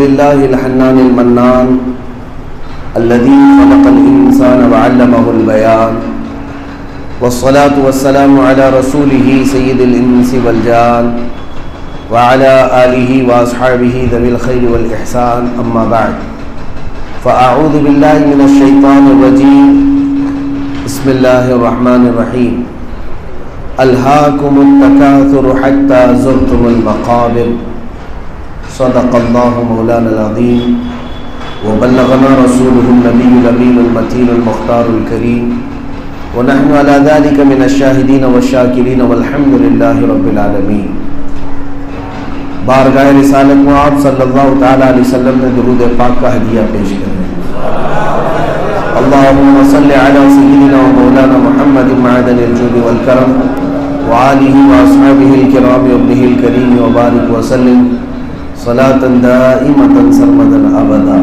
لله الحنان المنان الذي خلق الإنسان وعلمه البيان والصلاة والسلام على رسوله سيد الإنس والجان وعلى آله وأصحابه ذوي الخير والإحسان أما بعد فأعوذ بالله من الشيطان الرجيم بسم الله الرحمن الرحيم ألهاكم التكاثر حتى زرتم المقابر صدق الله مولانا العظيم وبلغنا رسوله النبي الأمين المتين المختار الكريم ونحن على ذلك من الشاهدين والشاكرين والحمد لله رب العالمين. بارگاہ رسالت میں آپ صلی اللہ تعالیٰ علیہ وسلم نے درود پاک کا ہدیہ پیش کریں. اللہم صلی علی سیدنا و مولانا محمد معدن الجود والکرم وآلہ واصحابہ الکرام وابنہ الکریم وبارک وسلم صلاة دائمة سرمدا ابدا.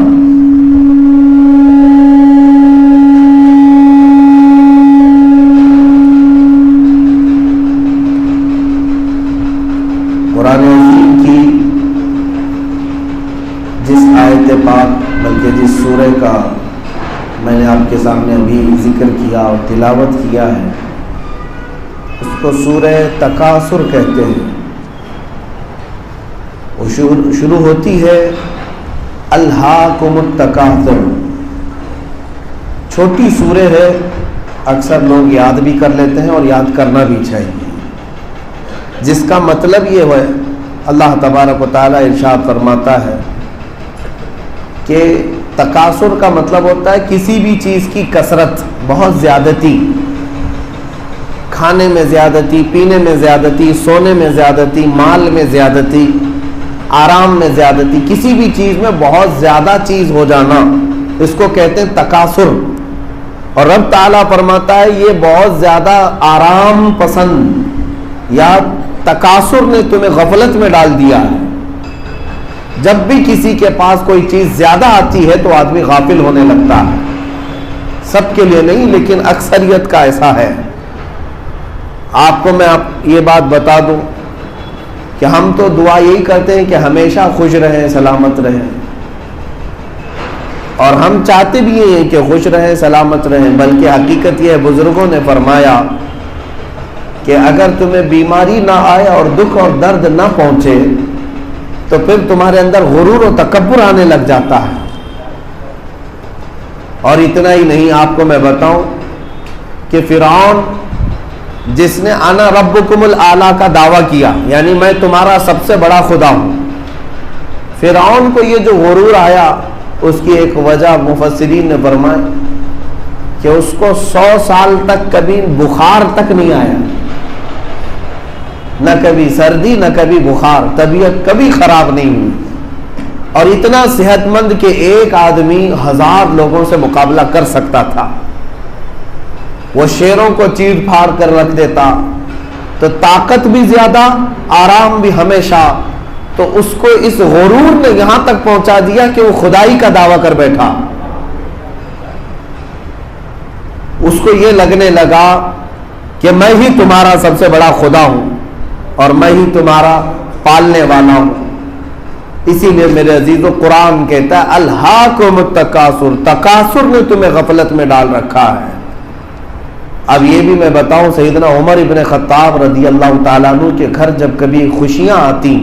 قرآن عظیم کی جس آیت پاک بلکہ جس سورہ کا میں نے آپ کے سامنے ابھی ذکر کیا اور تلاوت کیا ہے اس کو سورہ تکاثر کہتے ہیں. وہ شروع ہوتی ہے الہاکم التکاثر. چھوٹی سورہ ہے, اکثر لوگ یاد بھی کر لیتے ہیں اور یاد کرنا بھی چاہیے, جس کا مطلب یہ ہے اللہ تبارک و تعالیٰ ارشاد فرماتا ہے کہ تکاثر کا مطلب ہوتا ہے کسی بھی چیز کی کثرت, بہت زیادتی, کھانے میں زیادتی, پینے میں زیادتی, سونے میں زیادتی, مال میں زیادتی, آرام میں زیادتی, کسی بھی چیز میں بہت زیادہ چیز ہو جانا, اس کو کہتے ہیں تکاثر. اور رب تعالیٰ فرماتا ہے یہ بہت زیادہ آرام پسند یا تکاثر نے تمہیں غفلت میں ڈال دیا ہے. جب بھی کسی کے پاس کوئی چیز زیادہ آتی ہے تو آدمی غافل ہونے لگتا ہے. سب کے لیے نہیں لیکن اکثریت کا ایسا ہے. آپ کو میں یہ بات بتا دوں کہ ہم تو دعا یہی کرتے ہیں کہ ہمیشہ خوش رہیں, سلامت رہیں, اور ہم چاہتے بھی ہیں کہ خوش رہیں, سلامت رہیں. بلکہ حقیقت یہ ہے, بزرگوں نے فرمایا کہ اگر تمہیں بیماری نہ آئے اور دکھ اور درد نہ پہنچے تو پھر تمہارے اندر غرور و تکبر آنے لگ جاتا ہے. اور اتنا ہی نہیں, آپ کو میں بتاؤں کہ فرعون جس نے انا ربکم الاعلی کا دعویٰ کیا, یعنی میں تمہارا سب سے بڑا خدا ہوں, فرعون کو یہ جو غرور آیا اس کی ایک وجہ مفسرین نے فرمایا کہ اس کو 100 سال تک کبھی بخار تک نہیں آیا, نہ کبھی سردی نہ کبھی بخار, طبیعت کبھی خراب نہیں ہوئی, اور اتنا صحت مند کہ ایک آدمی 1000 لوگوں سے مقابلہ کر سکتا تھا. وہ شیروں کو چیر پھاڑ کر رکھ دیتا, تو طاقت بھی زیادہ, آرام بھی ہمیشہ. تو اس کو اس غرور نے یہاں تک پہنچا دیا کہ وہ خدائی کا دعویٰ کر بیٹھا. اس کو یہ لگنے لگا کہ میں ہی تمہارا سب سے بڑا خدا ہوں اور میں ہی تمہارا پالنے والا ہوں. اسی لیے میرے عزیزو قرآن کہتا ہے الہاکم التکاثر, تکاثر نے تمہیں غفلت میں ڈال رکھا ہے. اب یہ بھی میں بتاؤں, سیدنا عمر ابن خطاب رضی اللہ تعالیٰ عنہ کے گھر جب کبھی خوشیاں آتی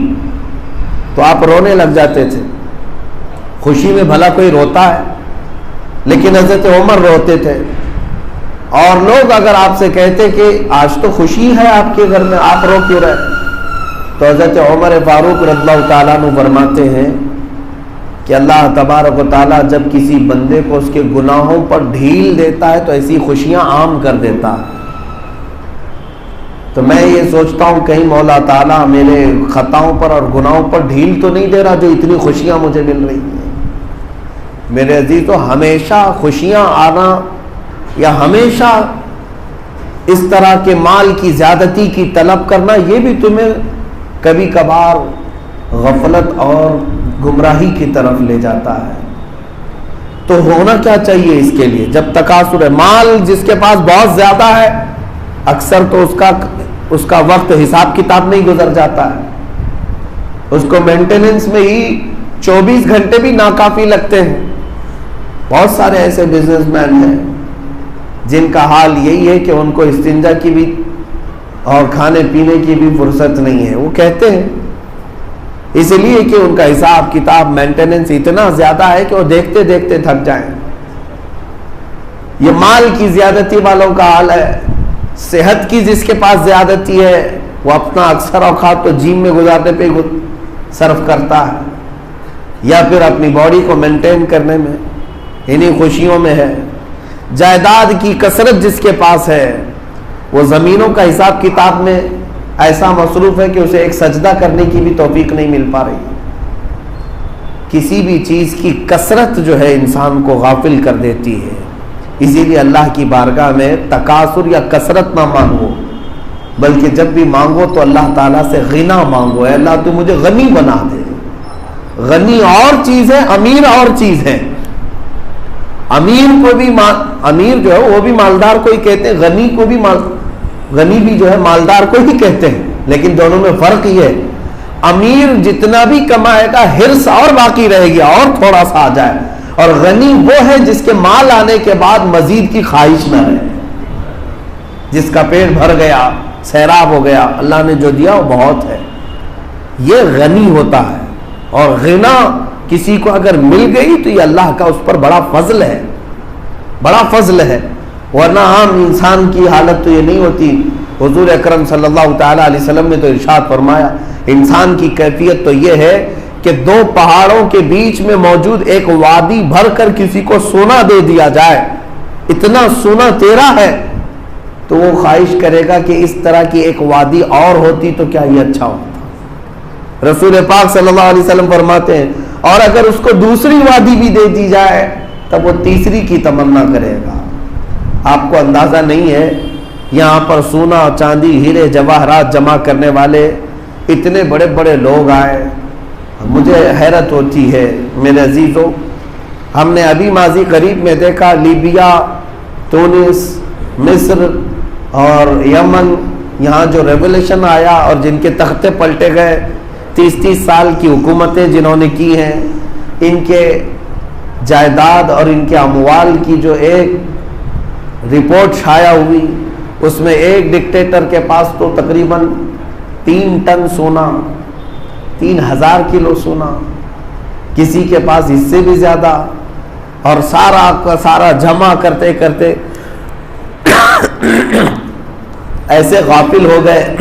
تو آپ رونے لگ جاتے تھے. خوشی میں بھلا کوئی روتا ہے, لیکن حضرت عمر روتے تھے. اور لوگ اگر آپ سے کہتے کہ آج تو خوشی ہے آپ کے گھر میں, آپ رو کیوں رہے, تو حضرت عمر فاروق رضی اللہ تعالیٰ عنہ فرماتے ہیں کہ اللہ تبارک و تعالیٰ جب کسی بندے کو اس کے گناہوں پر ڈھیل دیتا ہے تو ایسی خوشیاں عام کر دیتا ہے. تو میں یہ سوچتا ہوں کہیں مولا تعالیٰ میرے خطاؤں پر اور گناہوں پر ڈھیل تو نہیں دے رہا جو اتنی خوشیاں مجھے مل رہی ہیں. میرے عزیز, تو ہمیشہ خوشیاں آنا یا ہمیشہ اس طرح کے مال کی زیادتی کی طلب کرنا, یہ بھی تمہیں کبھی کبھار غفلت اور گمراہی کی طرف لے جاتا ہے. تو ہونا کیا چاہیے اس کے لیے؟ جب تکاثر ہے, مال جس کے پاس بہت زیادہ ہے اکثر تو اس کا وقت حساب کتاب نہیں گزر جاتا ہے, اس کو مینٹیننس میں ہی 24 گھنٹے بھی ناکافی لگتے ہیں. بہت سارے ایسے بزنس مین ہیں جن کا حال یہی ہے کہ ان کو استنجا کی بھی اور کھانے پینے کی بھی فرصت نہیں ہے. وہ کہتے ہیں اس لیے کہ ان کا حساب کتاب مینٹیننس اتنا زیادہ ہے کہ وہ دیکھتے دیکھتے تھک جائیں. یہ مال کی زیادتی والوں کا حال ہے. صحت کی جس کے پاس زیادتی ہے وہ اپنا اکثر اوقات تو جیم میں گزارنے پہ صرف کرتا ہے, یا پھر اپنی باڈی کو مینٹین کرنے میں, انہیں خوشیوں میں ہے. جائیداد کی کثرت جس کے پاس ہے وہ زمینوں کا حساب کتاب میں ایسا مصروف ہے کہ اسے ایک سجدہ کرنے کی بھی توفیق نہیں مل پا رہی. کسی بھی چیز کی کثرت جو ہے انسان کو غافل کر دیتی ہے. اسی لیے اللہ کی بارگاہ میں تکاثر یا کثرت نہ مانگو, بلکہ جب بھی مانگو تو اللہ تعالیٰ سے غنا مانگو. اے اللہ تو مجھے غنی بنا دے. غنی اور چیز ہے, امیر اور چیز ہے. امیر کو بھی امیر جو ہے وہ بھی مالدار کو ہی کہتے ہیں, غنی کو بھی غنی بھی جو ہے مالدار کو ہی کہتے ہیں, لیکن دونوں میں فرق یہ ہے امیر جتنا بھی کمائے گا حرص اور باقی رہے گی اور تھوڑا سا آ جائے, اور غنی وہ ہے جس کے مال آنے کے بعد مزید کی خواہش نہ رہے, جس کا پیٹ بھر گیا, سیراب ہو گیا, اللہ نے جو دیا وہ بہت ہے. یہ غنی ہوتا ہے. اور غنا کسی کو اگر مل گئی تو یہ اللہ کا اس پر بڑا فضل ہے, بڑا فضل ہے. ورنہ عام انسان کی حالت تو یہ نہیں ہوتی. حضور اکرم صلی اللہ تعالی علیہ وسلم نے تو ارشاد فرمایا انسان کی کیفیت تو یہ ہے کہ دو پہاڑوں کے بیچ میں موجود ایک وادی بھر کر کسی کو سونا دے دیا جائے, اتنا سونا تیرا ہے, تو وہ خواہش کرے گا کہ اس طرح کی ایک وادی اور ہوتی تو کیا یہ اچھا ہوتا. رسول پاک صلی اللہ علیہ وسلم فرماتے ہیں اور اگر اس کو دوسری وادی بھی دے دی جائے تب وہ تیسری کی تمنا کرے گا. آپ کو اندازہ نہیں ہے یہاں پر سونا چاندی ہیرے جواہرات جمع کرنے والے اتنے بڑے بڑے لوگ آئے. مجھے حیرت ہوتی ہے میرے عزیزوں, ہم نے ابھی ماضی قریب میں دیکھا لیبیا, تونس, مصر اور یمن, یہاں جو ریولیوشن آیا اور جن کے تختے پلٹے گئے, 30 سال کی حکومتیں جنہوں نے کی ہیں, ان کے جائیداد اور ان کے اموال کی جو ایک رپورٹ شائع ہوئی اس میں ایک ڈکٹیٹر کے پاس تو تقریباً 3 ٹن سونا, 3000 کلو سونا, کسی کے پاس اس سے بھی زیادہ, اور سارا کا سارا جمع کرتے کرتے ایسے غافل ہو گئے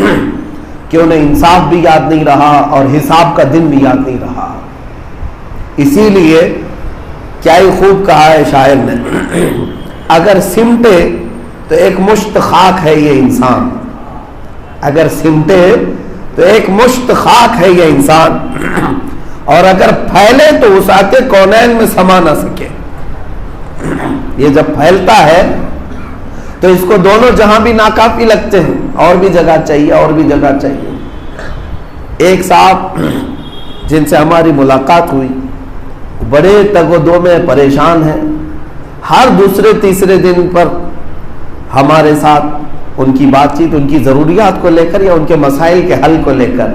کہ انہیں انصاف بھی یاد نہیں رہا اور حساب کا دن بھی یاد نہیں رہا. اسی لیے کیا ہی خوب کہا ہے شاعر نے, اگر سمٹے تو ایک مشت خاک ہے یہ انسان, اگر سمٹے تو ایک مشت خاک ہے یہ انسان, اور اگر پھیلے تو وسعت کونین میں سما نہ سکے. یہ جب پھیلتا ہے تو اس کو دونوں جہاں بھی ناکافی لگتے ہیں, اور بھی جگہ چاہیے اور بھی جگہ چاہیے. ایک صاحب جن سے ہماری ملاقات ہوئی بڑے تگ و دو میں پریشان ہیں, ہر دوسرے تیسرے دن پر ہمارے ساتھ ان کی بات چیت ان کی ضروریات کو لے کر یا ان کے مسائل کے حل کو لے کر.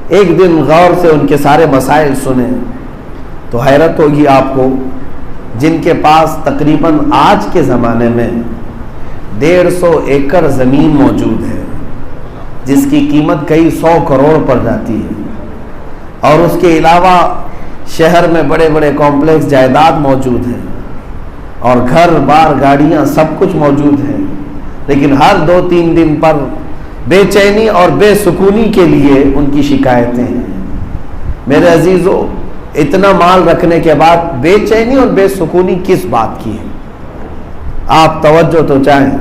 ایک دن غور سے ان کے سارے مسائل سنے تو حیرت ہوگی آپ کو, جن کے پاس تقریباً آج کے زمانے میں 150 ایکڑ زمین موجود ہے جس کی قیمت کئی 100 کروڑ پر جاتی ہے, اور اس کے علاوہ شہر میں بڑے بڑے کمپلیکس جائیداد موجود ہیں اور گھر بار گاڑیاں سب کچھ موجود ہیں, لیکن ہر 2-3 دن پر بے چینی اور بے سکونی کے لیے ان کی شکایتیں ہیں. میرے عزیزو, اتنا مال رکھنے کے بعد بے چینی اور بے سکونی کس بات کی ہے؟ آپ توجہ تو چاہیں.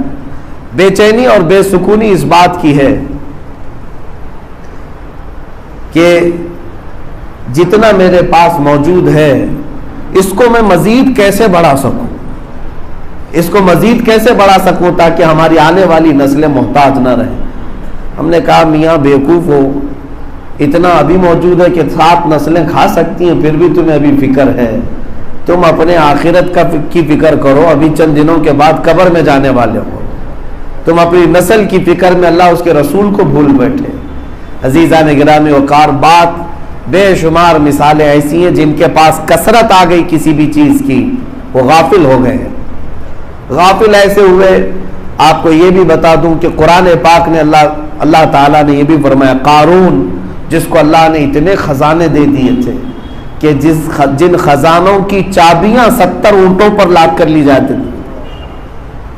بے چینی اور بے سکونی اس بات کی ہے کہ جتنا میرے پاس موجود ہے اس کو میں مزید کیسے بڑھا سکوں, اس کو مزید کیسے بڑھا سکوں تاکہ ہماری آنے والی نسلیں محتاج نہ رہیں. ہم نے کہا میاں بیوقوف ہو, اتنا ابھی موجود ہے کہ 7 نسلیں کھا سکتی ہیں, پھر بھی تمہیں ابھی فکر ہے. تم اپنے آخرت کی فکر کرو, ابھی چند دنوں کے بعد قبر میں جانے والے ہو. تم اپنی نسل کی فکر میں اللہ اس کے رسول کو بھول بیٹھے. عزیزان گرامی وقار, بات بے شمار مثالیں ایسی ہیں جن کے پاس کثرت آ گئی کسی بھی چیز کی، وہ غافل ہو گئے۔ غافل ایسے ہوئے، آپ کو یہ بھی بتا دوں کہ قرآن پاک نے اللہ تعالیٰ نے یہ بھی فرمایا، قارون جس کو اللہ نے اتنے خزانے دے دیے تھے کہ جن خزانوں کی چابیاں 70 اونٹوں پر لاد کر لی جاتی تھی،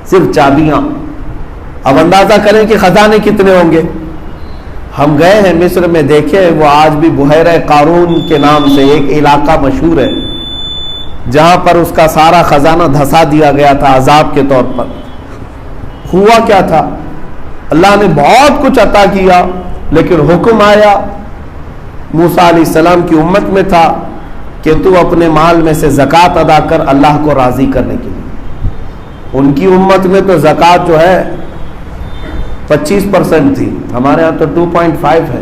صرف چابیاں۔ اب اندازہ کریں کہ خزانے کتنے ہوں گے۔ ہم گئے ہیں مصر میں، دیکھے وہ آج بھی بحیرہ قارون کے نام سے ایک علاقہ مشہور ہے جہاں پر اس کا سارا خزانہ دھسا دیا گیا تھا عذاب کے طور پر۔ ہوا کیا تھا؟ اللہ نے بہت کچھ عطا کیا، لیکن حکم آیا، موسیٰ علیہ السلام کی امت میں تھا کہ تو اپنے مال میں سے زکوٰۃ ادا کر اللہ کو راضی کرنے کے لیے۔ ان کی امت میں تو زکوٰۃ جو ہے 25% تھی، ہمارے ہاں تو 2.5 ہے،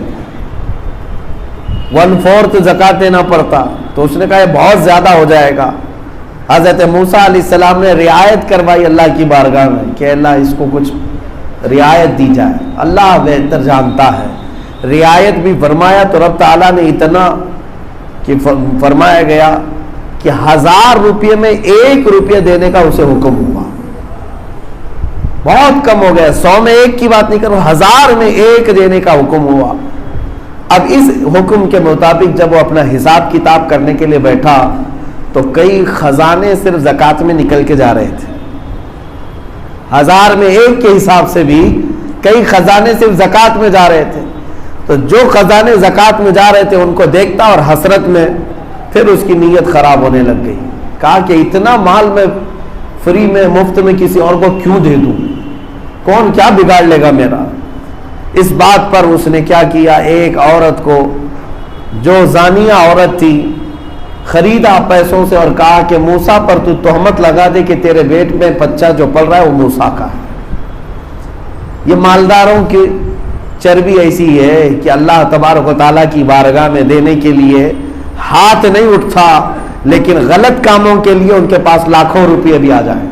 1/4 زکوٰۃ دینا پڑتا۔ تو اس نے کہا یہ بہت زیادہ ہو جائے گا۔ حضرت موسیٰ علیہ السلام نے رعایت کروائی اللہ کی بارگاہ میں کہ اللہ اس کو کچھ رعایت دی جائے، اللہ بہتر جانتا ہے۔ رعایت بھی فرمایا تو رب تعالیٰ نے اتنا کہ فرمایا گیا کہ 1000 روپے میں 1 روپیہ دینے کا اسے حکم ہوا۔ بہت کم ہو گیا، 100 میں 1 کی بات نہیں کروں، 1000 میں 1 دینے کا حکم ہوا۔ اب اس حکم کے مطابق جب وہ اپنا حساب کتاب کرنے کے لیے بیٹھا تو کئی خزانے صرف زکوٰۃ میں نکل کے جا رہے تھے۔ 1000 میں 1 کے حساب سے بھی کئی خزانے صرف زکوٰۃ میں جا رہے تھے۔ تو جو خزانے زکوٰۃ میں جا رہے تھے ان کو دیکھتا اور حسرت میں پھر اس کی نیت خراب ہونے لگ گئی۔ کہا کہ اتنا مال میں فری میں مفت میں کسی اور کو کیوں دے دوں، کون کیا بگاڑ لے گا میرا۔ اس بات پر اس نے کیا کیا، ایک عورت کو جو زانیہ عورت تھی خریدا پیسوں سے اور کہا کہ موسیٰ پر تو تہمت لگا دے کہ تیرے پیٹ میں بچہ جو پل رہا ہے وہ موسیٰ کا ہے۔ یہ مالداروں کی چربی ایسی ہے کہ اللہ تبارک و تعالیٰ کی بارگاہ میں دینے کے لیے ہاتھ نہیں اٹھتا، لیکن غلط کاموں کے لیے ان کے پاس لاکھوں روپے بھی آ جائیں۔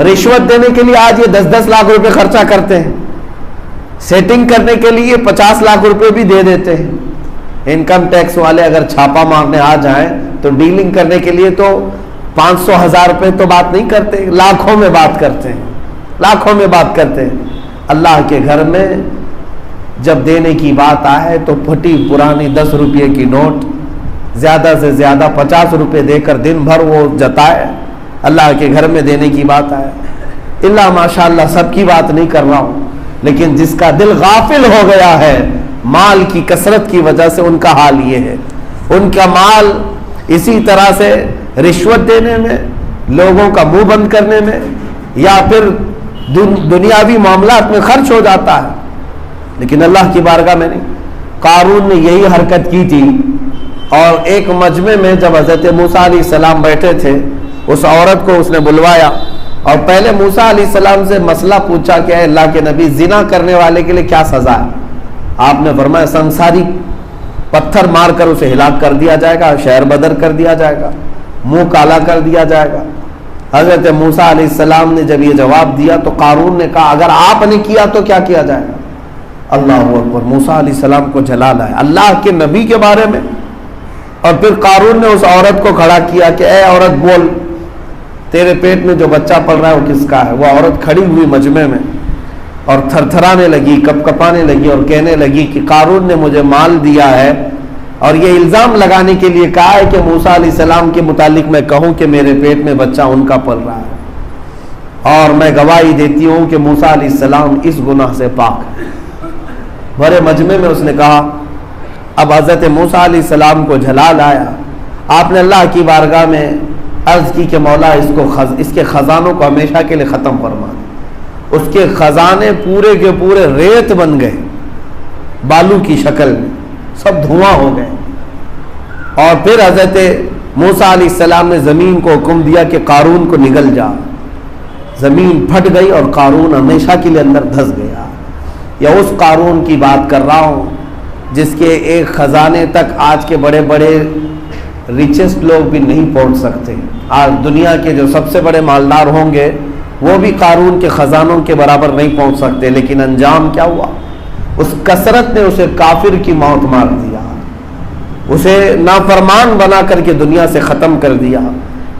رشوت دینے کے لیے آج یہ 10-10 لاکھ روپے خرچہ کرتے ہیں، سیٹنگ کرنے کے لیے 50 لاکھ روپے بھی دے دیتے ہیں۔ انکم ٹیکس والے اگر چھاپا مارنے آ جائیں تو ڈیلنگ کرنے کے لیے تو 500,000 روپے تو بات نہیں کرتے، لاکھوں میں بات کرتے ہیں، لاکھوں میں بات کرتے ہیں۔ اللہ کے گھر میں جب دینے کی بات آئے تو پھٹی پرانی 10 روپے کی نوٹ زیادہ سے زیادہ 50 روپے دے کر دن بھر وہ جتائے۔ اللہ کے گھر میں دینے کی بات آئے، اللہ ماشاءاللہ سب کی بات نہیں کر رہا ہوں، لیکن جس کا دل غافل ہو گیا ہے مال کی کثرت کی وجہ سے، ان کا حال یہ ہے۔ ان کا مال اسی طرح سے رشوت دینے میں، لوگوں کا منہ بند کرنے میں، یا پھر دنیاوی معاملات میں خرچ ہو جاتا ہے، لیکن اللہ کی بارگاہ میں نہیں۔ قارون نے یہی حرکت کی تھی، اور ایک مجمع میں جب حضرت موسیٰ علیہ السلام بیٹھے تھے، اس عورت کو اس نے بلوایا اور پہلے موسیٰ علیہ السلام سے مسئلہ پوچھا کہ اے اللہ کے نبی، زنا کرنے والے کے لیے کیا سزا ہے؟ آپ نے فرمایا سنساری پتھر مار کر اسے ہلاک کر دیا جائے گا، شہر بدر کر دیا جائے گا، منہ کالا کر دیا جائے گا۔ حضرت موسیٰ علیہ السلام نے جب یہ جواب دیا تو قارون نے کہا اگر آپ نے کیا تو کیا کیا جائے گا؟ اللہ اکبر، موسیٰ علیہ السلام کو جلال ہے اللہ کے نبی کے بارے میں۔ اور پھر قارون نے اس عورت کو کھڑا کیا کہ اے عورت بول، تیرے پیٹ میں جو بچہ پل رہا ہے وہ کس کا ہے؟ وہ عورت کھڑی ہوئی مجمع میں اور تھر تھرانے لگی، کپ کپانے لگی اور کہنے لگی کہ قارون نے مجھے مال دیا ہے اور یہ الزام لگانے کے لیے کہا ہے کہ موسیٰ علیہ السلام کے متعلق میں کہوں کہ میرے پیٹ میں بچہ ان کا پل رہا ہے، اور میں گواہی دیتی ہوں کہ موسیٰ علیہ السلام اس گناہ سے پاک ہے۔ بڑے مجمع میں اس نے کہا۔ اب حضرت موسیٰ علیہ السلام کو جلال آیا، آپ نے اللہ کی بارگاہ میں عرض کی کہ مولا اس کے خزانوں کو ہمیشہ کے لیے ختم فرما دے۔ اس کے خزانے پورے کے پورے ریت بن گئے، بالو کی شکل میں، سب دھواں ہو گئے۔ اور پھر حضرت موسیٰ علیہ السلام نے زمین کو حکم دیا کہ قارون کو نگل جا۔ زمین پھٹ گئی اور قارون ہمیشہ کے لیے اندر دھس گیا۔ یا اس قارون کی بات کر رہا ہوں جس کے ایک خزانے تک آج کے بڑے بڑے ریچسٹ لوگ بھی نہیں پہنچ سکتے۔ آج دنیا کے جو سب سے بڑے مالدار ہوں گے وہ بھی قارون کے خزانوں کے برابر نہیں پہنچ سکتے، لیکن انجام کیا ہوا؟ اس کثرت نے اسے کافر کی موت مار دیا۔ اسے نافرمان بنا کر کے دنیا سے ختم کر دیا۔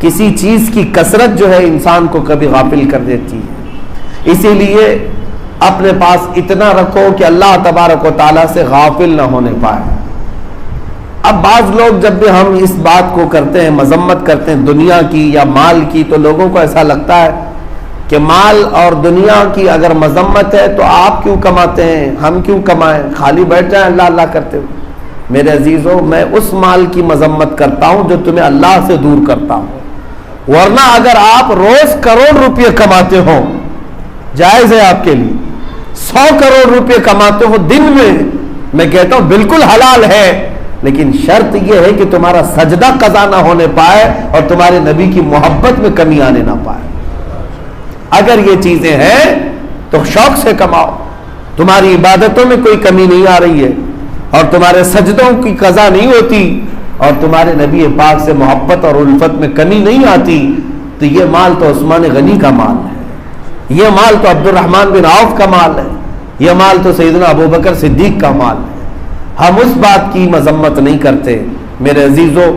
کسی چیز کی کثرت جو ہے انسان کو کبھی غافل کر دیتی ہے، اسی لیے اپنے پاس اتنا رکھو کہ اللہ تبارک و تعالیٰ سے غافل نہ ہونے پائے۔ اب بعض لوگ جب بھی ہم اس بات کو کرتے ہیں، مذمت کرتے ہیں دنیا کی یا مال کی، تو لوگوں کو ایسا لگتا ہے کہ مال اور دنیا کی اگر مذمت ہے تو آپ کیوں کماتے ہیں، ہم کیوں کمائیں، خالی بیٹھ جائیں اللہ اللہ کرتے ہوئے۔ میرے عزیزوں، میں اس مال کی مذمت کرتا ہوں جو تمہیں اللہ سے دور کرتا ہوں، ورنہ اگر آپ روز کروڑ روپے کماتے ہو، جائز ہے آپ کے لیے، 100 کروڑ روپے کماتے ہو دن میں کہتا ہوں بالکل حلال ہے، لیکن شرط یہ ہے کہ تمہارا سجدہ قضا نہ ہونے پائے اور تمہارے نبی کی محبت میں کمی آنے نہ پائے۔ اگر یہ چیزیں ہیں تو شوق سے کماؤ، تمہاری عبادتوں میں کوئی کمی نہیں آ رہی ہے اور تمہارے سجدوں کی قضا نہیں ہوتی اور تمہارے نبی پاک سے محبت اور الفت میں کمی نہیں آتی، تو یہ مال تو عثمان غنی کا مال ہے، یہ مال تو عبد الرحمن بن عوف کا مال ہے، یہ مال تو سیدنا ابوبکر صدیق کا مال ہے۔ ہم اس بات کی مذمت نہیں کرتے۔ میرے عزیزوں،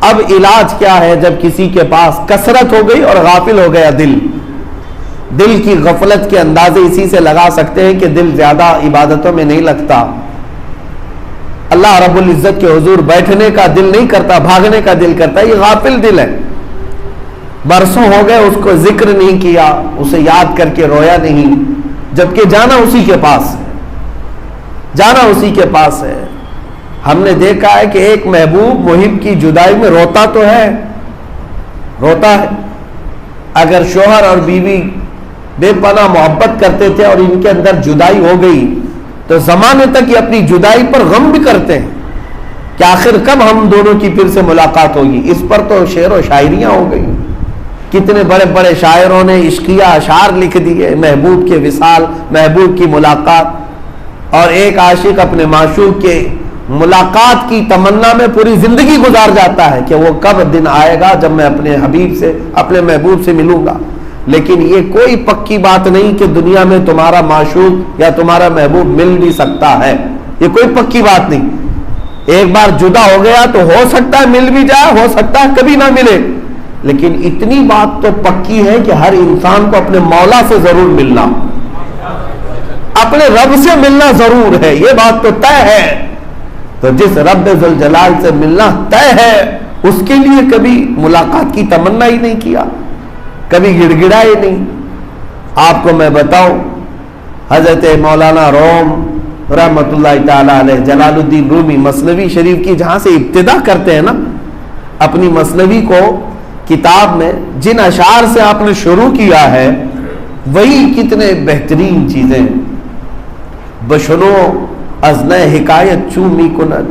اب علاج کیا ہے جب کسی کے پاس کثرت ہو گئی اور غافل ہو گیا دل کی غفلت کے اندازے اسی سے لگا سکتے ہیں کہ دل زیادہ عبادتوں میں نہیں لگتا، اللہ رب العزت کے حضور بیٹھنے کا دل نہیں کرتا، بھاگنے کا دل کرتا، یہ غافل دل ہے۔ برسوں ہو گئے اس کو ذکر نہیں کیا، اسے یاد کر کے رویا نہیں، جبکہ جانا اسی کے پاس ہے، جانا اسی کے پاس ہے۔ ہم نے دیکھا ہے کہ ایک محبوب محب کی جدائی میں روتا تو ہے، روتا ہے۔ اگر شوہر اور بیوی بے پناہ محبت کرتے تھے اور ان کے اندر جدائی ہو گئی تو زمانے تک یہ اپنی جدائی پر غم بھی کرتے ہیں کہ آخر کب ہم دونوں کی پھر سے ملاقات ہوگی۔ اس پر تو شعر و شاعریاں ہو گئی، کتنے بڑے بڑے شاعروں نے عشقیہ اشعار لکھ دیے، محبوب کے وصال، محبوب کی ملاقات، اور ایک عاشق اپنے معشوق کے ملاقات کی تمنا میں پوری زندگی گزار جاتا ہے کہ وہ کب دن آئے گا جب میں اپنے حبیب سے، اپنے محبوب سے ملوں گا۔ لیکن یہ کوئی پکی بات نہیں کہ دنیا میں تمہارا معشوق یا تمہارا محبوب مل بھی سکتا ہے، یہ کوئی پکی بات نہیں۔ ایک بار جدا ہو گیا تو ہو سکتا ہے مل بھی جائے، ہو سکتا ہے کبھی نہ ملے، لیکن اتنی بات تو پکی ہے کہ ہر انسان کو اپنے مولا سے ضرور ملنا، اپنے رب سے ملنا ضرور ہے، یہ بات تو طے ہے۔ تو جس رب ذوالجلال سے ملنا طے ہے اس کے لیے کبھی ملاقات کی تمنا ہی نہیں کیا، کبھی گڑ گڑائے نہیں۔ آپ کو میں بتاؤں، حضرت مولانا روم رحمت اللہ تعالی علیہ، جلال الدین رومی مثنوی شریف کی جہاں سے ابتدا کرتے ہیں نا اپنی مثنوی کو، کتاب میں جن اشعار سے آپ نے شروع کیا ہے وہی کتنے بہترین چیزیں ہیں۔ بشنو از نئے حکایت چومی کند،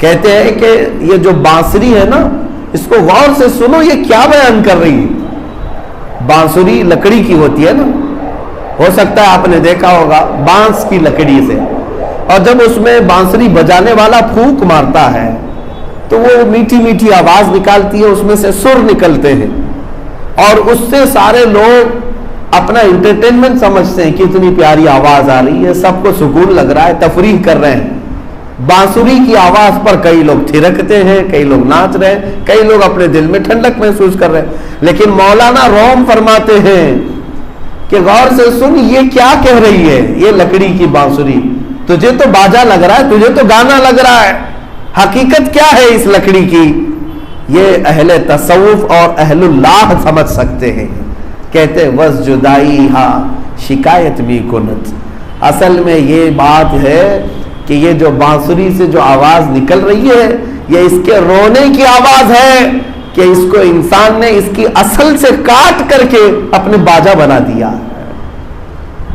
کہتے ہیں کہ یہ جو بانسری ہے نا اس کو غور سے سنو، یہ کیا بیان کر رہی ہے۔ بانسری لکڑی کی ہوتی ہے نا، ہو سکتا ہے آپ نے دیکھا ہوگا بانس کی لکڑی سے، اور جب اس میں بانسری بجانے والا پھونک مارتا ہے تو وہ میٹھی میٹھی آواز نکالتی ہے، اس میں سے سر نکلتے ہیں اور اس سے سارے لوگ اپنا انٹرٹینمنٹ سمجھتے ہیں کہ اتنی پیاری آواز آ رہی ہے، سب کو سکون لگ رہا ہے، تفریح کر رہے ہیں۔ بانسری کی آواز پر کئی لوگ تھرکتے ہیں، کئی لوگ ناچ رہے ہیں، کئی لوگ اپنے دل میں ٹھنڈک محسوس کر رہے ہیں، لیکن مولانا روم فرماتے ہیں کہ غور سے سن، یہ کیا کہہ رہی ہے یہ لکڑی کی بانسری، تجھے تو باجا لگ رہا ہے، تجھے تو گانا لگ رہا ہے، حقیقت کیا ہے اس لکڑی کی؟ یہ اہل تصوف اور اہل اللہ سمجھ سکتے ہیں۔ کہتے وز جدائی ہاں شکایت بھی کنت، اصل میں یہ بات ہے کہ یہ جو بانسری سے جو آواز نکل رہی ہے یہ اس کے رونے کی آواز ہے کہ اس کو انسان نے اس کی اصل سے کاٹ کر کے اپنے باجا بنا دیا۔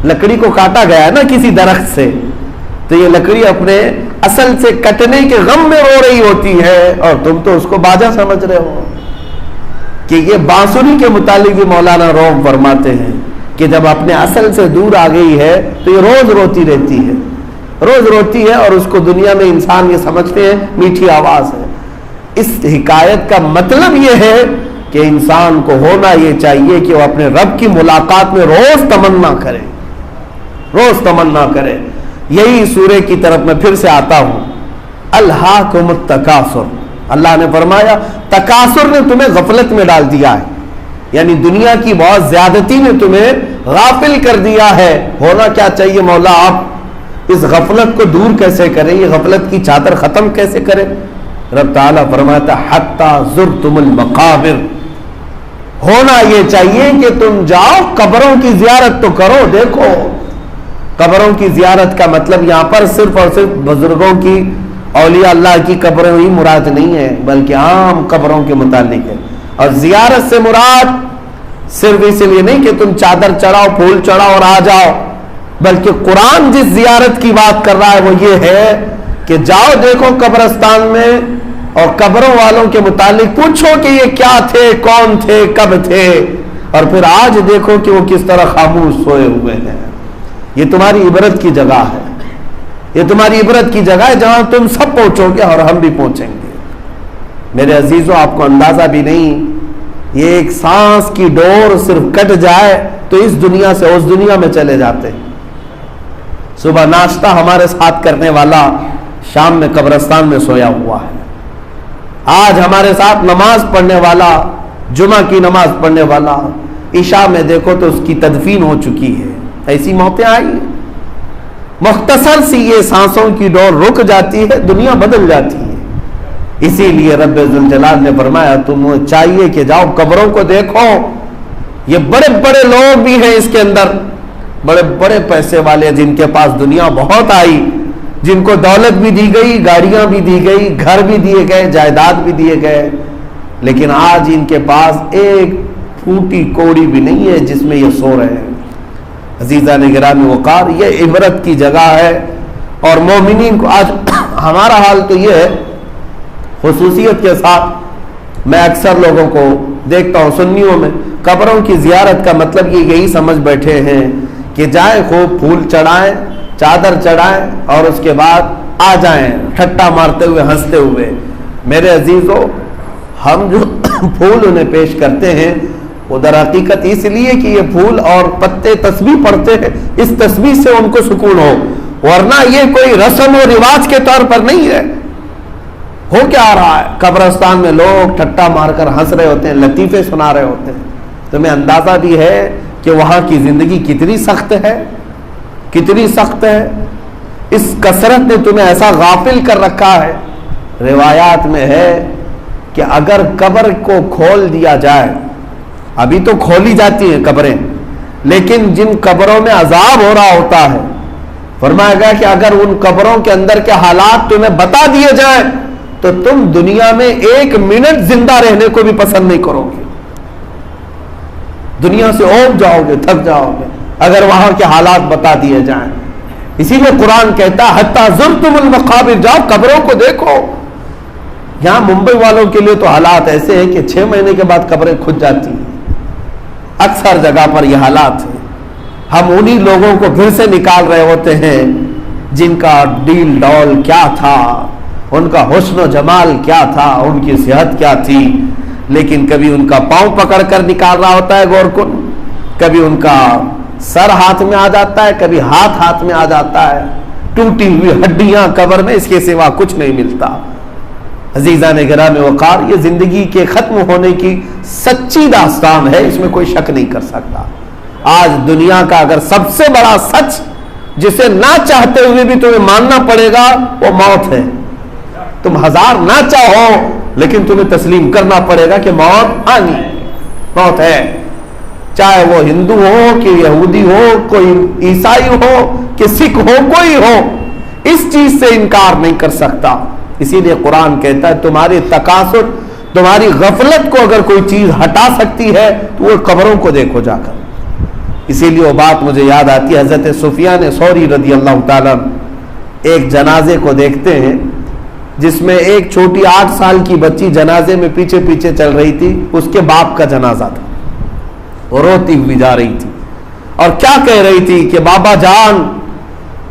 لکڑی کو کاٹا گیا ہے نا کسی درخت سے، تو یہ لکڑی اپنے اصل سے کٹنے کے غم میں رو رہی ہوتی ہے اور تم تو اس کو باجا سمجھ رہے ہو۔ کہ یہ بانسری کے متعلق بھی مولانا روم فرماتے ہیں کہ جب اپنے اصل سے دور آ گئی ہے تو یہ روز روتی رہتی ہے، روز روتی ہے، اور اس کو دنیا میں انسان یہ سمجھتے ہیں میٹھی آواز ہے۔ اس حکایت کا مطلب یہ ہے کہ انسان کو ہونا یہ چاہیے کہ وہ اپنے رب کی ملاقات میں روز تمنا کرے، روز تمنا کرے۔ یہی سورہ کی طرف میں پھر سے آتا ہوں، الہاکم التکاثر، اللہ نے فرمایا تکاثر نے تمہیں غفلت میں ڈال دیا ہے، یعنی دنیا کی بہت زیادتی نے تمہیں غافل کر دیا ہے۔ ہونا کیا چاہیے مولا، آپ اس غفلت کو دور کیسے کریں، یہ غفلت کی چادر ختم کیسے کریں؟ رب تعالیٰ فرماتا حتی زرتم المقابر، ہونا یہ چاہیے کہ تم جاؤ قبروں کی زیارت تو کرو۔ دیکھو قبروں کی زیارت کا مطلب یہاں پر صرف اور صرف بزرگوں کی، اولیاء اللہ کی قبریں ہی مراد نہیں ہے، بلکہ عام قبروں کے متعلق ہے۔ اور زیارت سے مراد صرف اس لیے نہیں کہ تم چادر چڑھاؤ، پھول چڑھاؤ اور آ جاؤ، بلکہ قرآن جس زیارت کی بات کر رہا ہے وہ یہ ہے کہ جاؤ دیکھو قبرستان میں اور قبروں والوں کے متعلق پوچھو کہ یہ کیا تھے، کون تھے، کب تھے، اور پھر آج دیکھو کہ وہ کس طرح خاموش سوئے ہوئے ہیں۔ یہ تمہاری عبرت کی جگہ ہے، یہ تمہاری عبرت کی جگہ ہے جہاں تم سب پہنچو گے اور ہم بھی پہنچیں گے۔ میرے عزیزوں، آپ کو اندازہ بھی نہیں، یہ ایک سانس کی ڈور صرف کٹ جائے تو اس دنیا سے اس دنیا میں چلے جاتے ہیں۔ صبح ناشتہ ہمارے ساتھ کرنے والا شام میں قبرستان میں سویا ہوا ہے، آج ہمارے ساتھ نماز پڑھنے والا، جمعہ کی نماز پڑھنے والا، عشاء میں دیکھو تو اس کی تدفین ہو چکی ہے۔ ایسی موتیں آئی، مختصر سی یہ سانسوں کی ڈور رک جاتی ہے، دنیا بدل جاتی ہے۔ اسی لیے رب ذوالجلال نے فرمایا تمہیں چاہیے کہ جاؤ قبروں کو دیکھو۔ یہ بڑے بڑے لوگ بھی ہیں اس کے اندر، بڑے بڑے پیسے والے جن کے پاس دنیا بہت آئی، جن کو دولت بھی دی گئی، گاڑیاں بھی دی گئی، گھر بھی دیے گئے، جائیداد بھی دیے گئے، لیکن آج ان کے پاس ایک پھوٹی کوڑی بھی نہیں ہے جس میں یہ سو رہے ہیں۔ عزیزان گرامی وقار، یہ عبرت کی جگہ ہے۔ اور مومنین کو آج ہمارا حال تو یہ ہے، خصوصیت کے ساتھ میں اکثر لوگوں کو دیکھتا ہوں سنیوں میں قبروں کی زیارت کا مطلب یہ یہی سمجھ بیٹھے ہیں کہ جائیں خوب پھول چڑھائیں، چادر چڑھائیں اور اس کے بعد آ جائیں ٹھٹا مارتے ہوئے، ہنستے ہوئے۔ میرے عزیزوں، ہم جو پھول انہیں پیش کرتے ہیں وہ در حقیقت اس لیے کہ یہ پھول اور پتے تسبیح پڑھتے ہیں، اس تسبیح سے ان کو سکون ہو، ورنہ یہ کوئی رسم و رواج کے طور پر نہیں ہے۔ ہو کیا آ رہا ہے، قبرستان میں لوگ ٹھٹا مار کر ہنس رہے ہوتے ہیں، لطیفے سنا رہے ہوتے ہیں۔ تمہیں اندازہ بھی ہے کہ وہاں کی زندگی کتنی سخت ہے، کتنی سخت ہے۔ اس کثرت نے تمہیں ایسا غافل کر رکھا ہے۔ روایات میں ہے کہ اگر قبر کو کھول دیا جائے، ابھی تو کھولی جاتی ہیں قبریں، لیکن جن قبروں میں عذاب ہو رہا ہوتا ہے، فرمایا گیا کہ اگر ان قبروں کے اندر کے حالات تمہیں بتا دیے جائیں تو تم دنیا میں ایک منٹ زندہ رہنے کو بھی پسند نہیں کرو گے، دنیا سے اوب جاؤ گے، تھک جاؤ گے اگر وہاں کے حالات بتا دیے جائیں۔ اسی لیے قرآن کہتا ہے حتی زرتم المقابر، جاؤ قبروں کو دیکھو۔ یہاں ممبئی والوں کے لیے تو حالات ایسے ہیں کہ 6 مہینے کے بعد قبریں کھد جاتی ہیں، اکثر جگہ پر یہ حالات ہیں۔ ہم انہی لوگوں کو پھر سے نکال رہے ہوتے ہیں جن کا ڈیل ڈول کیا تھا، ان کا حسن و جمال کیا تھا، ان کی صحت کیا تھی، لیکن کبھی ان کا پاؤں پکڑ کر نکال رہا ہوتا ہے غور کن، کبھی ان کا سر ہاتھ میں آ جاتا ہے، کبھی ہاتھ میں آ جاتا ہے، ٹوٹی ہوئی ہڈیاں قبر میں، اس کے سوا کچھ نہیں ملتا۔ عزیزان گرامی وقار، یہ زندگی کے ختم ہونے کی سچی داستان ہے، اس میں کوئی شک نہیں کر سکتا۔ آج دنیا کا اگر سب سے بڑا سچ جسے نہ چاہتے ہوئے بھی تمہیں ماننا پڑے گا وہ موت ہے۔ تم ہزار نہ چاہو لیکن تمہیں تسلیم کرنا پڑے گا کہ موت آنی، موت ہے، چاہے وہ ہندو ہو کہ یہودی ہو، کوئی عیسائی ہو کہ سکھ ہو، کوئی ہو، اس چیز سے انکار نہیں کر سکتا۔ اسی لیے قرآن کہتا ہے تمہاری تکاثر، تمہاری غفلت کو اگر کوئی چیز ہٹا سکتی ہے تو وہ قبروں کو دیکھو جا کر۔ اسی لیے وہ بات مجھے یاد آتی ہے، حضرت سفیان ثوری رضی اللہ تعالیٰ ایک جنازے کو دیکھتے ہیں جس میں ایک چھوٹی 8 سال کی بچی جنازے میں پیچھے پیچھے چل رہی تھی، اس کے باپ کا جنازہ تھا، وہ روتی ہوئی جا رہی تھی اور کیا کہہ رہی تھی کہ بابا جان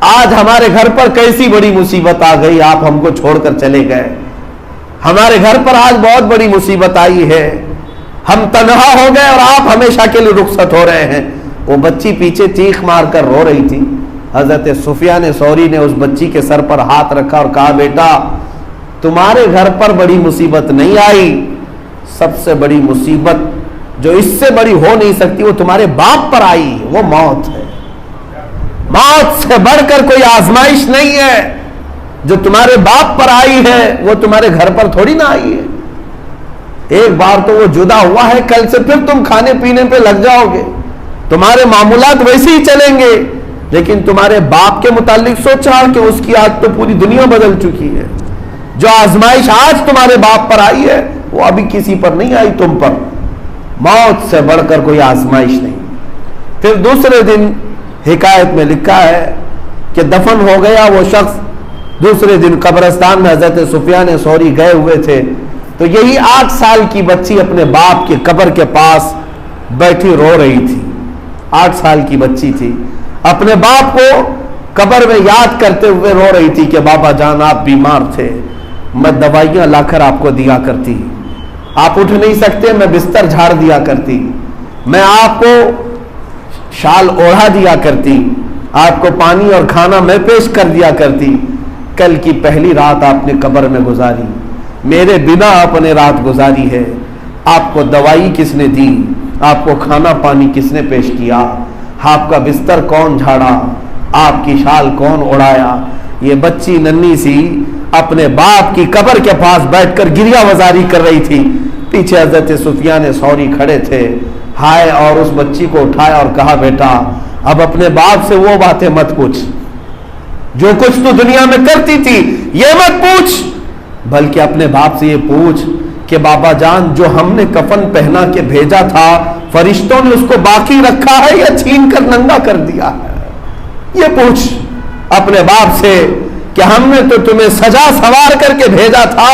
آج ہمارے گھر پر کیسی بڑی مصیبت آ گئی، آپ ہم کو چھوڑ کر چلے گئے، ہمارے گھر پر آج بہت بڑی مصیبت آئی ہے، ہم تنہا ہو گئے اور آپ ہمیشہ کے لیے رخصت ہو رہے ہیں۔ وہ بچی پیچھے چیخ مار کر رو رہی تھی۔ حضرت سفیان ثوری نے اس بچی کے سر پر ہاتھ رکھا اور کہا بیٹا تمہارے گھر پر بڑی مصیبت نہیں آئی، سب سے بڑی مصیبت جو اس سے بڑی ہو نہیں سکتی وہ تمہارے باپ پر آئی، وہ موت ہے۔ موت سے بڑھ کر کوئی آزمائش نہیں ہے، جو تمہارے باپ پر آئی ہے وہ تمہارے گھر پر تھوڑی نہ آئی ہے۔ ایک بار تو وہ جدا ہوا ہے، کل سے پھر تم کھانے پینے پہ لگ جاؤ گے، تمہارے معاملات ویسے ہی چلیں گے، لیکن تمہارے باپ کے متعلق سوچا کہ اس کی آج تو پوری دنیا بدل چکی ہے۔ جو آزمائش آج تمہارے باپ پر آئی ہے وہ ابھی کسی پر نہیں آئی، تم پر۔ موت سے بڑھ کر کوئی آزمائش نہیں۔ پھر دوسرے دن حکایت میں لکھا ہے کہ دفن ہو گیا وہ شخص، دوسرے دن قبرستان میں حضرت سفیان ثوری گئے ہوئے تھے، تو یہی 8 سال کی بچی اپنے باپ کی قبر کے پاس بیٹھی رو رہی تھی۔ 8 سال کی بچی تھی، اپنے باپ کو قبر میں یاد کرتے ہوئے رو رہی تھی کہ بابا جان آپ بیمار تھے، میں دوائیاں لا کر آپ کو دیا کرتی، آپ اٹھ نہیں سکتے میں بستر جھاڑ دیا کرتی، میں آپ کو شال اوڑھا دیا کرتی، آپ کو پانی اور کھانا میں پیش کر دیا کرتی۔ کل کی پہلی رات آپ نے قبر میں گزاری، میرے بنا آپ نے رات گزاری ہے، آپ کو دوائی کس نے دی، آپ کو کھانا پانی کس نے پیش کیا، آپ کا بستر کون جھاڑا، آپ کی شال کون اڑایا؟ یہ بچی ننھی سی اپنے باپ کی قبر کے پاس بیٹھ کر گریہ وزاری کر رہی تھی، پیچھے حضرت سفیان ثوری کھڑے تھے، ہائے، اور اس بچی کو اٹھایا اور کہا بیٹا اب اپنے باپ سے وہ باتیں مت پوچھ جو کچھ تو دنیا میں کرتی تھی، یہ مت پوچھ، بلکہ اپنے باپ سے یہ پوچھ کہ بابا جان جو ہم نے کفن پہنا کے بھیجا تھا فرشتوں نے اس کو باقی رکھا ہے یا چھین کر ننگا کر دیا ہے؟ یہ پوچھ اپنے باپ سے کہ ہم نے تو تمہیں سجا سوار کر کے بھیجا تھا،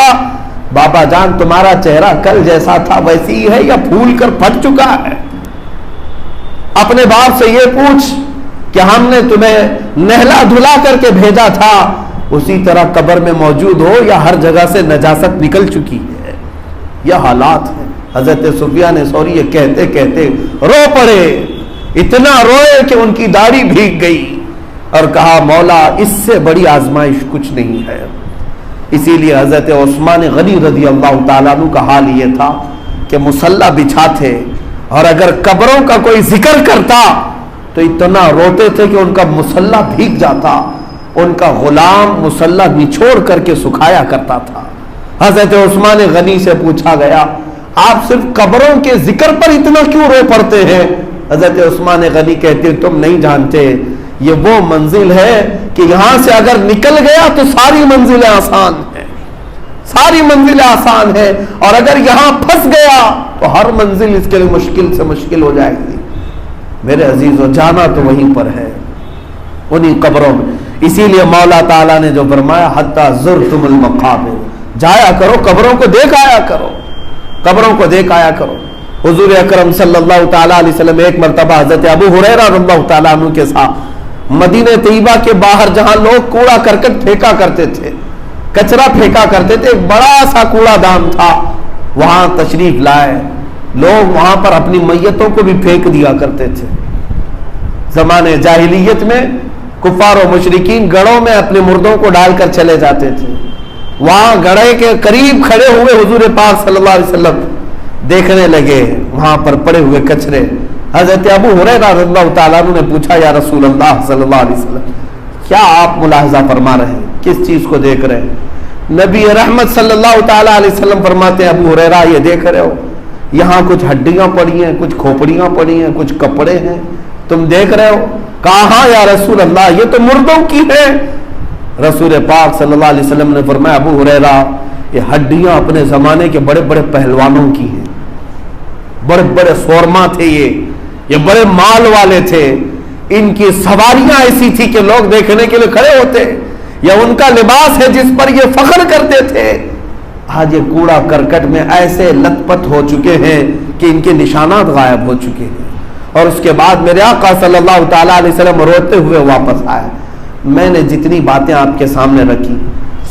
بابا جان تمہارا چہرہ کل جیسا تھا ویسی ہے یا پھول کر پھٹ چکا ہے؟ اپنے باپ سے یہ پوچھ کہ ہم نے تمہیں نہلا دھلا کر کے بھیجا تھا اسی طرح قبر میں موجود ہو یا ہر جگہ سے نجاست نکل چکی ہے؟ یہ حالات ہیں۔ حضرت سفیان ثوری یہ کہتے کہتے رو پڑے، اتنا روئے کہ ان کی داڑھی بھیگ گئی، اور کہا مولا اس سے بڑی آزمائش کچھ نہیں ہے۔ اسی لیے حضرت عثمان غنی رضی اللہ تعالیٰ عنہ کا حال یہ تھا کہ مصلی بچھاتے اور اگر قبروں کا کوئی ذکر کرتا تو اتنا روتے تھے کہ ان کا مصلی بھیگ جاتا، ان کا غلام مصلی نچوڑ کر کے سکھایا کرتا تھا۔ حضرت عثمان غنی سے پوچھا گیا آپ صرف قبروں کے ذکر پر اتنا کیوں رو پڑتے ہیں؟ حضرت عثمان غنی کہتے تم نہیں جانتے، یہ وہ منزل ہے کہ یہاں سے اگر نکل گیا تو ساری منزلیں آسان ہیں، ساری منزلیں آسان ہیں، اور اگر یہاں پھنس گیا تو ہر منزل اس کے لیے مشکل سے مشکل ہو جائے گی۔ میرے عزیزو جانا تو وہیں پر ہے، انہی قبروں میں۔ اسی لیے مولا تعالیٰ نے جو فرمایا حتی زرتم المقابر، جایا کرو قبروں کو دیکھ آیا کرو، قبروں کو دیکھ آیا کرو۔ حضور اکرم صلی اللہ تعالیٰ علیہ وسلم ایک مرتبہ حضرت ابو ہریرہ رضی اللہ تعالیٰ عنہ کے ساتھ مدینہ طیبہ کے باہر جہاں لوگ کوڑا کرکٹ پھینکا کرتے تھے، کچرا پھینکا کرتے تھے، ایک بڑا سا کوڑا دان تھا، وہاں تشریف لائے۔ لوگ وہاں پر اپنی میتوں کو بھی پھینک دیا کرتے تھے۔ زمانے جاہلیت میں کفار و مشرکین گڑھوں میں اپنے مردوں کو ڈال کر چلے جاتے تھے، وہاں گڑھے کے قریب کھڑے ہوئے حضور پاک صلی اللہ علیہ وسلم دیکھنے لگے وہاں پر پڑے ہوئے کچرے۔ حضرت ابو ہریرہ رضی اللہ تعالیٰ عنہ نے پوچھا یا رسول اللہ صلی اللہ علیہ وسلم کیا آپ ملاحظہ فرما رہے ہیں، کس چیز کو دیکھ رہے ہیں؟ نبی رحمت صلی اللہ تعالیٰ علیہ وسلم فرماتے ہیں ابو ہریرہ یہ دیکھ رہے ہو یہاں کچھ ہڈیاں پڑی ہیں، کچھ کھوپڑیاں پڑی ہیں، کچھ کپڑے ہیں، تم دیکھ رہے ہو؟ کہا ہاں یا رسول اللہ یہ تو مردوں کی ہے۔ رسول پاک صلی اللہ علیہ وسلم نے فرمایا ابو ہریرہ یہ ہڈیاں اپنے زمانے کے بڑے بڑے پہلوانوں کی ہیں، بڑے بڑے سورما تھے، یہ بڑے مال والے تھے، ان کی سواریاں ایسی تھی کہ لوگ دیکھنے کے لیے کھڑے ہوتے، یا ان کا لباس ہے جس پر یہ فخر کرتے تھے۔ آج یہ کوڑا کرکٹ میں ایسے لت پت ہو چکے ہیں کہ ان کے نشانات غائب ہو چکے ہیں۔ اور اس کے بعد میرے آقا صلی اللہ تعالیٰ علیہ وسلم روتے ہوئے واپس آئے۔ میں نے جتنی باتیں آپ کے سامنے رکھی،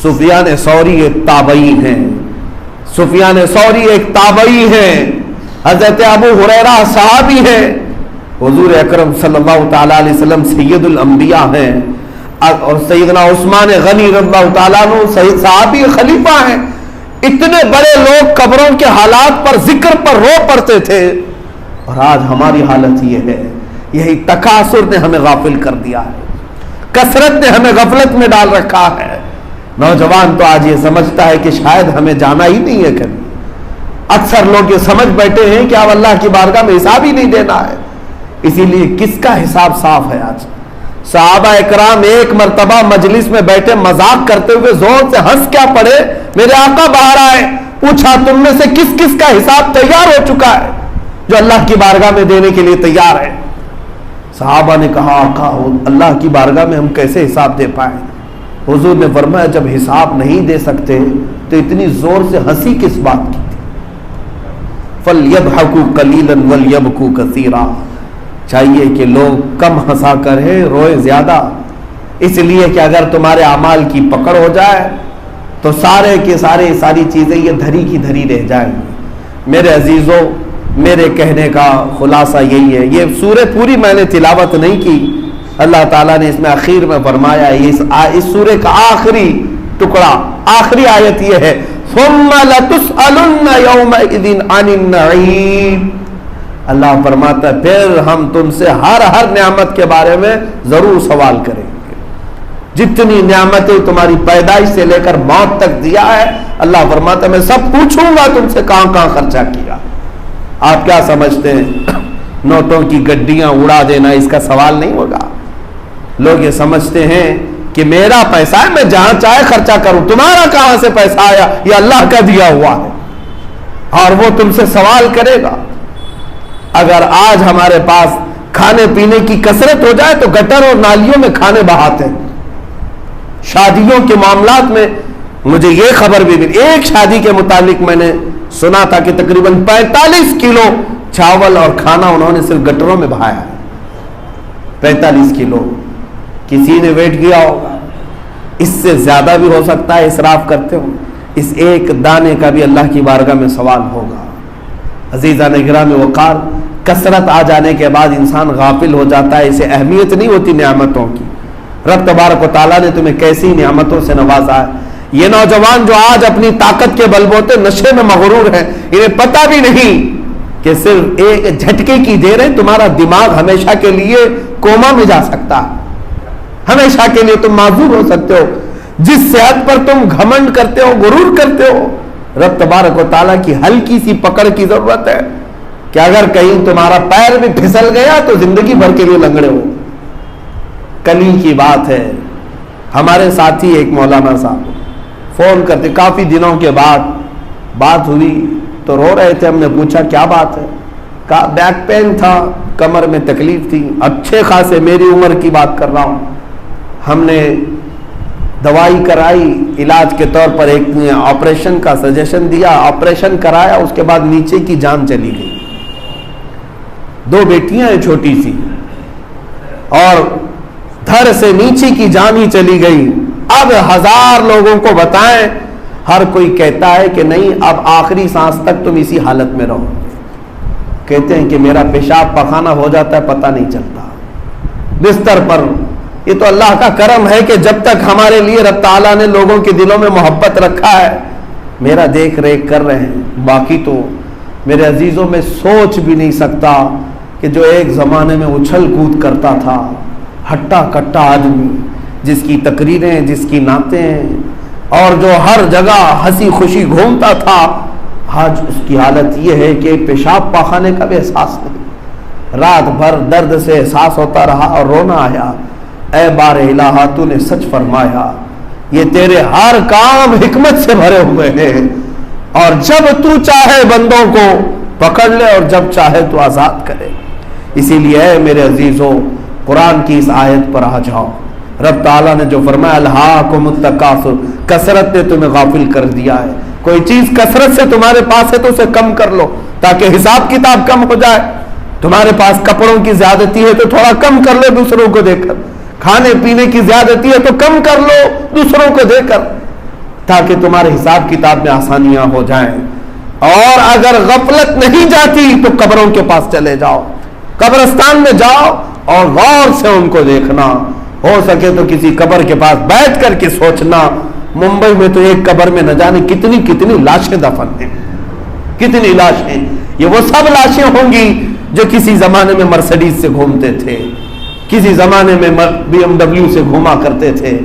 سفیان ثوری ایک تابعی ہیں، سفیان ثوری ایک تابعی ہیں، حضرت ابو ہریرہ صحابی ہیں، حضور اکرم صلی اللہ تعالیٰ علیہ وسلم سید الانبیاء ہیں، اور سیدنا عثمان غنی رضی اللہ تعالیٰ عنہ صحابی خلیفہ ہیں، اتنے بڑے لوگ قبروں کے حالات پر ذکر پر رو پڑتے تھے، اور آج ہماری حالت یہ ہے۔ یہی تکاثر نے ہمیں غافل کر دیا ہے، کثرت نے ہمیں غفلت میں ڈال رکھا ہے۔ نوجوان تو آج یہ سمجھتا ہے کہ شاید ہمیں جانا ہی نہیں ہے کبھی۔ اکثر لوگ یہ سمجھ بیٹھے ہیں کہ اب اللہ کی بارگاہ میں حساب ہی نہیں دینا ہے، اسی لیے کس کا حساب صاف ہے؟ آج صحابہ اکرام ایک مرتبہ مجلس میں بیٹھے مذاق کرتے ہوئے زور سے ہنس کیا پڑے، میرے آقا باہر آئے، پوچھا تم میں سے کس کس کا حساب تیار ہو چکا ہے جو اللہ کی بارگاہ میں دینے کے لیے تیار ہے؟ صحابہ نے کہا آقا اللہ کی بارگاہ میں ہم کیسے حساب دے پائیں؟ حضور نے فرمایا جب حساب نہیں دے سکتے تو اتنی زور سے ہنسی کس بات کی تھی؟ فَلْيَضْحَكُوا قَلِيلًا وَلْيَبْكُوا كَثِيرًا، چاہیے کہ لوگ کم ہنسا کریں، روئے زیادہ، اس لیے کہ اگر تمہارے اعمال کی پکڑ ہو جائے تو ساری چیزیں یہ دھری کی دھری رہ جائیں گی۔ میرے عزیزوں، میرے کہنے کا خلاصہ یہی ہے، یہ سورہ پوری میں نے تلاوت نہیں کی، اللہ تعالیٰ نے اس میں اخیر میں فرمایا، اس سورہ کا آخری ٹکڑا، آخری آیت یہ ہے ثُمَّ لَتُسْأَلُنَّ يَوْمَئِذٍ عَنِ النَّعِيمِ، اللہ فرماتا ہے پھر ہم تم سے ہر نعمت کے بارے میں ضرور سوال کریں گے۔ جتنی نعمتیں تمہاری پیدائش سے لے کر موت تک دیا ہے، اللہ فرماتا ہے میں سب پوچھوں گا تم سے کہاں کہاں خرچہ کیا۔ آپ کیا سمجھتے ہیں نوٹوں کی گڈیاں اڑا دینا اس کا سوال نہیں ہوگا؟ لوگ یہ سمجھتے ہیں کہ میرا پیسہ ہے میں جہاں چاہے خرچہ کروں، تمہارا کہاں سے پیسہ آیا؟ یہ اللہ کا دیا ہوا ہے، اور وہ تم سے سوال کرے گا۔ اگر آج ہمارے پاس کھانے پینے کی کثرت ہو جائے تو گٹر اور نالیوں میں کھانے بہاتے ہیں۔ شادیوں کے معاملات میں مجھے یہ خبر بھی ملی، ایک شادی کے متعلق میں نے سنا تھا کہ تقریباً 45 کلو چاول اور کھانا انہوں نے صرف گٹروں میں بہایا ہے۔ 45 کلو، کسی نے ویٹ کیا ہوگا، اس سے زیادہ بھی ہو سکتا ہے اسراف کرتے ہو، اس ایک دانے کا بھی اللہ کی بارگاہ میں سوال ہوگا۔ عزیزان اکرام وقار، کثرت آ جانے کے بعد انسان غافل ہو جاتا ہے، اسے اہمیت نہیں ہوتی نعمتوں کی۔ رب تبارک و تعالیٰ نے تمہیں کیسی نعمتوں سے نوازا ہے۔ یہ نوجوان جو آج اپنی طاقت کے بل بوتے نشے میں مغرور ہیں، انہیں پتہ بھی نہیں کہ صرف ایک جھٹکے کی دیر ہے، تمہارا دماغ ہمیشہ کے لیے کوما میں جا سکتا ہے، ہمیشہ کے لیے تم معذور ہو سکتے ہو۔ جس صحت پر تم گھمنڈ کرتے ہو، غرور کرتے ہو، رب تبارک و تعالیٰ کی ہلکی سی پکڑ کی ضرورت ہے کہ اگر کہیں تمہارا پیر بھی پھسل گیا تو زندگی بھر کے لیے لنگڑے ہو۔ کل ہی کی بات ہے، ہمارے ساتھی ایک مولانا صاحب فون کرتے، کافی دنوں کے بعد بات ہوئی تو رو رہے تھے۔ ہم نے پوچھا کیا بات ہے؟ کہا بیک پین تھا، کمر میں تکلیف تھی، اچھے خاصے میری عمر کی بات کر رہا ہوں۔ ہم نے دوائی کرائی، علاج کے طور پر ایک آپریشن کا سجیشن دیا، آپریشن کرایا، اس کے بعد نیچے کی جان چلی گئی۔ 2 بیٹیاں ہیں چھوٹی سی، اور دھر سے نیچے کی جان ہی چلی گئی۔ اب 1000 لوگوں کو بتائیں، ہر کوئی کہتا ہے کہ نہیں اب آخری سانس تک تم اسی حالت میں رہو۔ کہتے ہیں کہ میرا پیشاب پخانہ ہو جاتا ہے پتہ نہیں چلتا بستر پر۔ یہ تو اللہ کا کرم ہے کہ جب تک ہمارے لیے رب تعالیٰ نے لوگوں کے دلوں میں محبت رکھا ہے، میرا دیکھ ریکھ کر رہے ہیں۔ باقی تو میرے عزیزوں میں سوچ بھی نہیں سکتا کہ جو ایک زمانے میں اچھل کود کرتا تھا، ہٹا کٹا آدمی، جس کی تقریریں، جس کی نعتیں، اور جو ہر جگہ ہنسی خوشی گھومتا تھا، آج اس کی حالت یہ ہے کہ پیشاب پاخانے کا بھی احساس نہیں۔ رات بھر درد سے احساس ہوتا رہا اور رونا آیا، اے بار الہ تو نے سچ فرمایا، یہ تیرے ہر کام حکمت سے بھرے ہوئے ہیں، اور جب تو چاہے بندوں کو پکڑ لے اور جب چاہے تو آزاد کرے۔ اسی لیے اے میرے عزیزوں، قرآن کی اس آیت پر آ جاؤ۔ رب تعالیٰ نے جو فرمایا الہاکم التکاثر، کثرت نے تمہیں غافل کر دیا ہے۔ کوئی چیز کثرت سے تمہارے پاس ہے تو اسے کم کر لو تاکہ حساب کتاب کم ہو جائے۔ تمہارے پاس کپڑوں کی زیادتی ہے تو تھوڑا کم کر لو دوسروں کو دے کر، کھانے پینے کی زیادتی ہے تو کم کر لو دوسروں کو دے کر، تاکہ تمہارے حساب کتاب میں آسانیاں ہو جائیں۔ اور اگر غفلت نہیں جاتی تو قبروں کے پاس چلے جاؤ، قبرستان میں جاؤ اور غور سے ان کو دیکھنا۔ ہو سکے تو کسی قبر کے پاس بیٹھ کر کے سوچنا، ممبئی میں تو ایک قبر میں نہ جانے کتنی کتنی لاشیں دفن ہیں، کتنی لاشیں. یہ وہ سب لاشیں ہوں گی جو کسی زمانے میں مرسڈیز سے گھومتے تھے، کسی زمانے میں BMW سے گھوما کرتے تھے.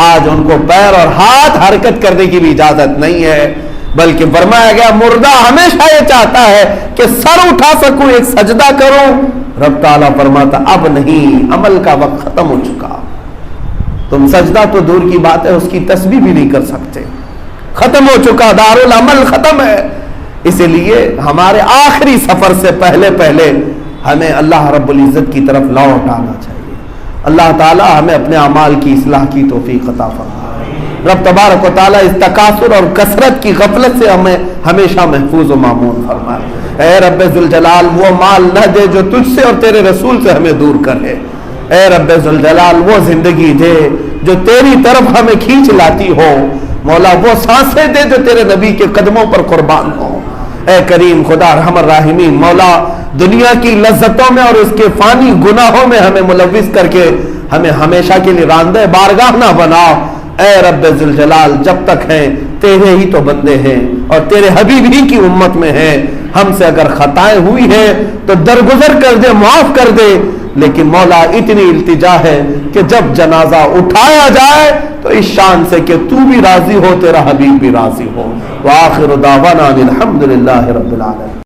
آج ان کو پیر اور ہاتھ حرکت کرنے کی بھی اجازت نہیں ہے، بلکہ فرمایا گیا مردہ ہمیشہ یہ چاہتا ہے کہ سر اٹھا سکوں، ایک سجدہ کروں. رب تعالیٰ فرماتا اب نہیں، عمل کا وقت ختم ہو چکا. تم سجدہ تو دور کی بات ہے، اس کی تسبیح بھی نہیں کر سکتے، ختم ہو چکا، دارالعمل ختم ہے. اسی لیے ہمارے آخری سفر سے پہلے پہلے ہمیں اللہ رب العزت کی طرف لوٹ آنا چاہیے. اللہ تعالی ہمیں اپنے اعمال کی اصلاح کی توفیق عطا فرمائے. رب تبارک و تعالی اس تکاثر اور کثرت کی غفلت سے ہمیں ہمیشہ محفوظ و مامون فرمائے. اے رب ذوالجلال وہ مال نہ دے جو تجھ سے اور تیرے رسول سے ہمیں دور کرے. اے رب ذوالجلال وہ زندگی دے جو تیری طرف ہمیں کھینچ لاتی ہو. مولا وہ سانسیں دے جو تیرے نبی کے قدموں پر قربان ہو. اے کریم خدا ارحم الراحمین، مولا دنیا کی لذتوں میں اور اس کے فانی گناہوں میں ہمیں ملوث کر کے ہمیں ہمیشہ کے لیے راندہ بارگاہ نہ بناؤ. اے رب ذوالجلال جب تک ہیں تیرے ہی تو بندے ہیں اور تیرے حبیب ہی کی امت میں ہیں. ہم سے اگر خطائیں ہوئی ہیں تو درگزر کر دے، معاف کر دے. لیکن مولا اتنی التجا ہے کہ جب جنازہ اٹھایا جائے تو اس شان سے کہ تو بھی راضی ہو، تیرا حبیب بھی راضی ہو. وآخر دعوانا الحمدللہ رب العالمین.